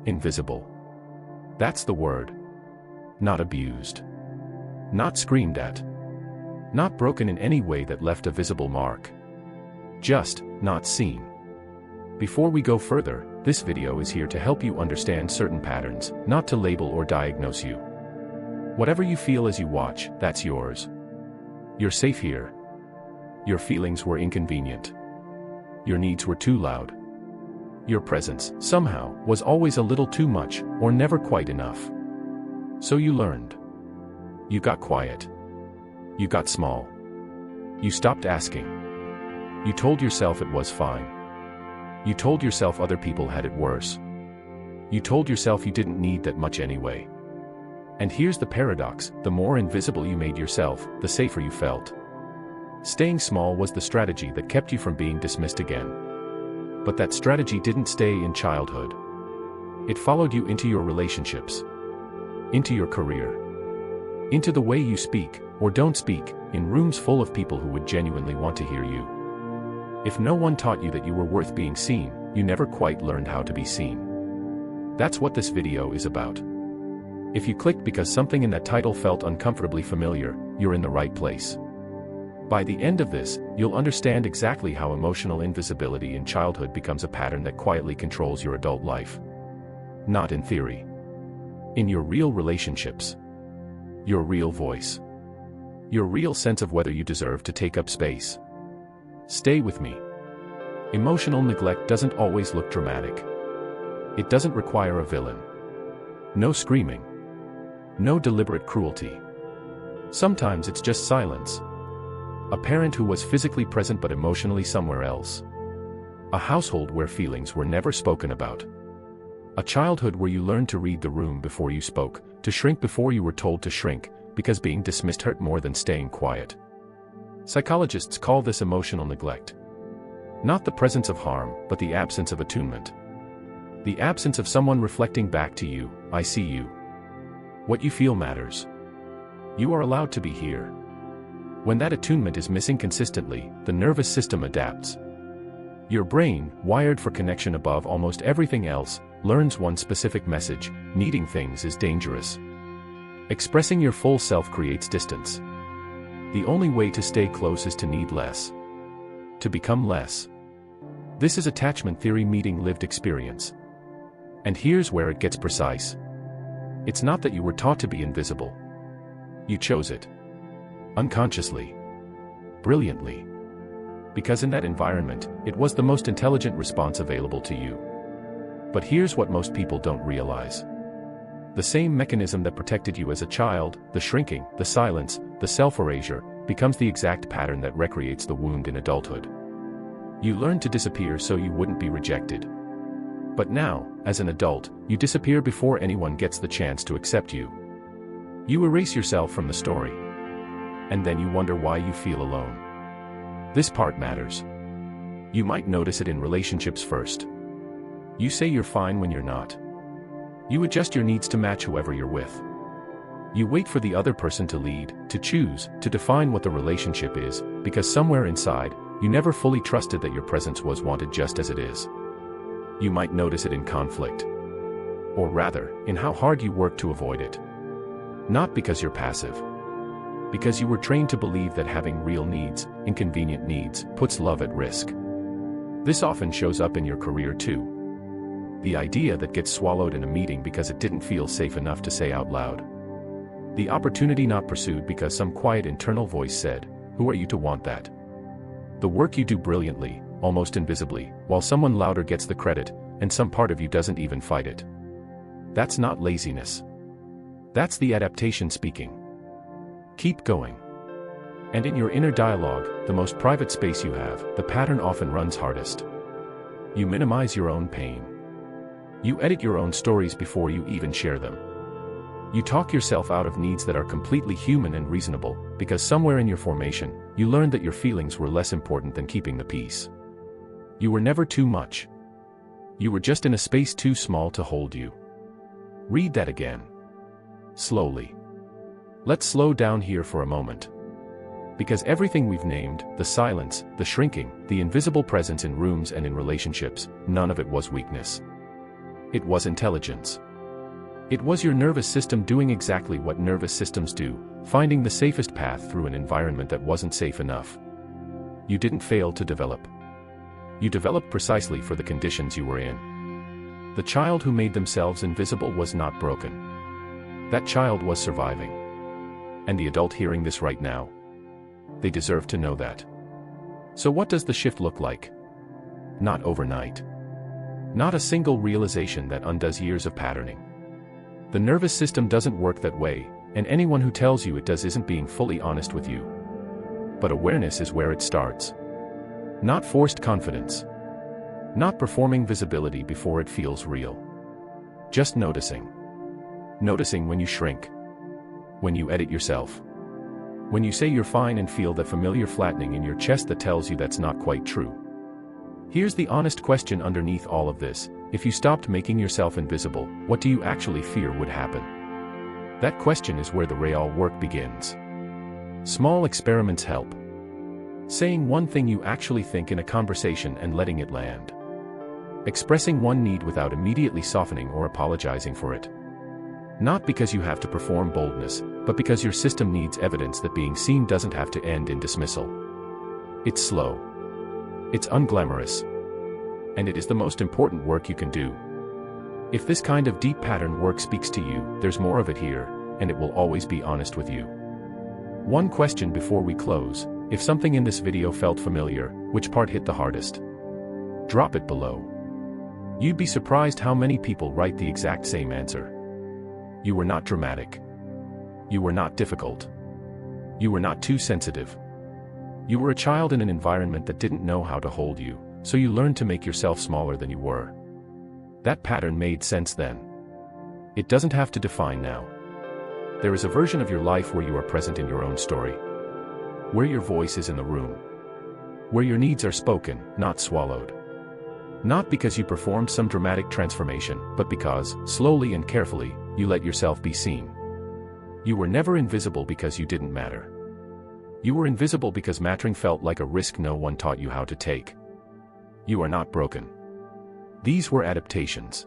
Invisible. That's the word. Not abused. Not screamed at. Not broken in any way that left a visible mark. Just not seen. Before we go further, this video is here to help you understand certain patterns, not to label or diagnose you. Whatever you feel as you watch, that's yours. You're safe here. Your feelings were inconvenient. Your needs were too loud. Your presence, somehow, was always a little too much, or never quite enough. So you learned. You got quiet. You got small. You stopped asking. You told yourself it was fine. You told yourself other people had it worse. You told yourself you didn't need that much anyway. And here's the paradox: the more invisible you made yourself, the safer you felt. Staying small was the strategy that kept you from being dismissed again. But that strategy didn't stay in childhood. It followed you into your relationships, into your career, into the way you speak, or don't speak, in rooms full of people who would genuinely want to hear you. If no one taught you that you were worth being seen, you never quite learned how to be seen. That's what this video is about. If you clicked because something in that title felt uncomfortably familiar, you're in the right place. By the end of this, you'll understand exactly how emotional invisibility in childhood becomes a pattern that quietly controls your adult life. Not in theory. In your real relationships. Your real voice. Your real sense of whether you deserve to take up space. Stay with me. Emotional neglect doesn't always look dramatic. It doesn't require a villain. No screaming. No deliberate cruelty. Sometimes it's just silence. A parent who was physically present but emotionally somewhere else. A household where feelings were never spoken about. A childhood where you learned to read the room before you spoke, to shrink before you were told to shrink, because being dismissed hurt more than staying quiet. Psychologists call this emotional neglect. Not the presence of harm, but the absence of attunement. The absence of someone reflecting back to you, "I see you. What you feel matters. You are allowed to be here." When that attunement is missing consistently, the nervous system adapts. Your brain, wired for connection above almost everything else, learns one specific message: needing things is dangerous. Expressing your full self creates distance. The only way to stay close is to need less. To become less. This is attachment theory meeting lived experience. And here's where it gets precise. It's not that you were taught to be invisible. You chose it. Unconsciously. Brilliantly. Because in that environment, it was the most intelligent response available to you. But here's what most people don't realize. The same mechanism that protected you as a child, the shrinking, the silence, the self-erasure, becomes the exact pattern that recreates the wound in adulthood. You learned to disappear so you wouldn't be rejected. But now, as an adult, you disappear before anyone gets the chance to accept you. You erase yourself from the story. And then you wonder why you feel alone. This part matters. You might notice it in relationships first. You say you're fine when you're not. You adjust your needs to match whoever you're with. You wait for the other person to lead, to choose, to define what the relationship is, because somewhere inside, you never fully trusted that your presence was wanted just as it is. You might notice it in conflict. Or rather, in how hard you work to avoid it. Not because you're passive. Because you were trained to believe that having real needs, inconvenient needs, puts love at risk. This often shows up in your career too. The idea that gets swallowed in a meeting because it didn't feel safe enough to say out loud. The opportunity not pursued because some quiet internal voice said, "Who are you to want that?" The work you do brilliantly, almost invisibly, while someone louder gets the credit, and some part of you doesn't even fight it. That's not laziness. That's the adaptation speaking. Keep going. And in your inner dialogue, the most private space you have, the pattern often runs hardest. You minimize your own pain. You edit your own stories before you even share them. You talk yourself out of needs that are completely human and reasonable, because somewhere in your formation, you learned that your feelings were less important than keeping the peace. You were never too much. You were just in a space too small to hold you. Read that again. Slowly. Let's slow down here for a moment. Because everything we've named, the silence, the shrinking, the invisible presence in rooms and in relationships, none of it was weakness. It was intelligence. It was your nervous system doing exactly what nervous systems do, finding the safest path through an environment that wasn't safe enough. You didn't fail to develop. You developed precisely for the conditions you were in. The child who made themselves invisible was not broken. That child was surviving. And the adult hearing this right now, they deserve to know that. So what does the shift look like? Not overnight. Not a single realization that undoes years of patterning. The nervous system doesn't work that way, and anyone who tells you it does isn't being fully honest with you. But awareness is where it starts. Not forced confidence. Not performing visibility before it feels real. Just noticing. Noticing when you shrink. When you edit yourself. When you say you're fine and feel that familiar flattening in your chest that tells you that's not quite true. Here's the honest question underneath all of this: if you stopped making yourself invisible, what do you actually fear would happen? That question is where the real work begins. Small experiments help. Saying one thing you actually think in a conversation and letting it land. Expressing one need without immediately softening or apologizing for it. Not because you have to perform boldness, but because your system needs evidence that being seen doesn't have to end in dismissal. It's slow. It's unglamorous. And it is the most important work you can do. If this kind of deep pattern work speaks to you, there's more of it here, and it will always be honest with you. One question before we close: if something in this video felt familiar, which part hit the hardest? Drop it below. You'd be surprised how many people write the exact same answer. You were not dramatic. You were not difficult. You were not too sensitive. You were a child in an environment that didn't know how to hold you, so you learned to make yourself smaller than you were. That pattern made sense then. It doesn't have to define now. There is a version of your life where you are present in your own story. Where your voice is in the room. Where your needs are spoken, not swallowed. Not because you performed some dramatic transformation, but because, slowly and carefully, you let yourself be seen. You were never invisible because you didn't matter. You were invisible because mattering felt like a risk no one taught you how to take. You are not broken. These were adaptations.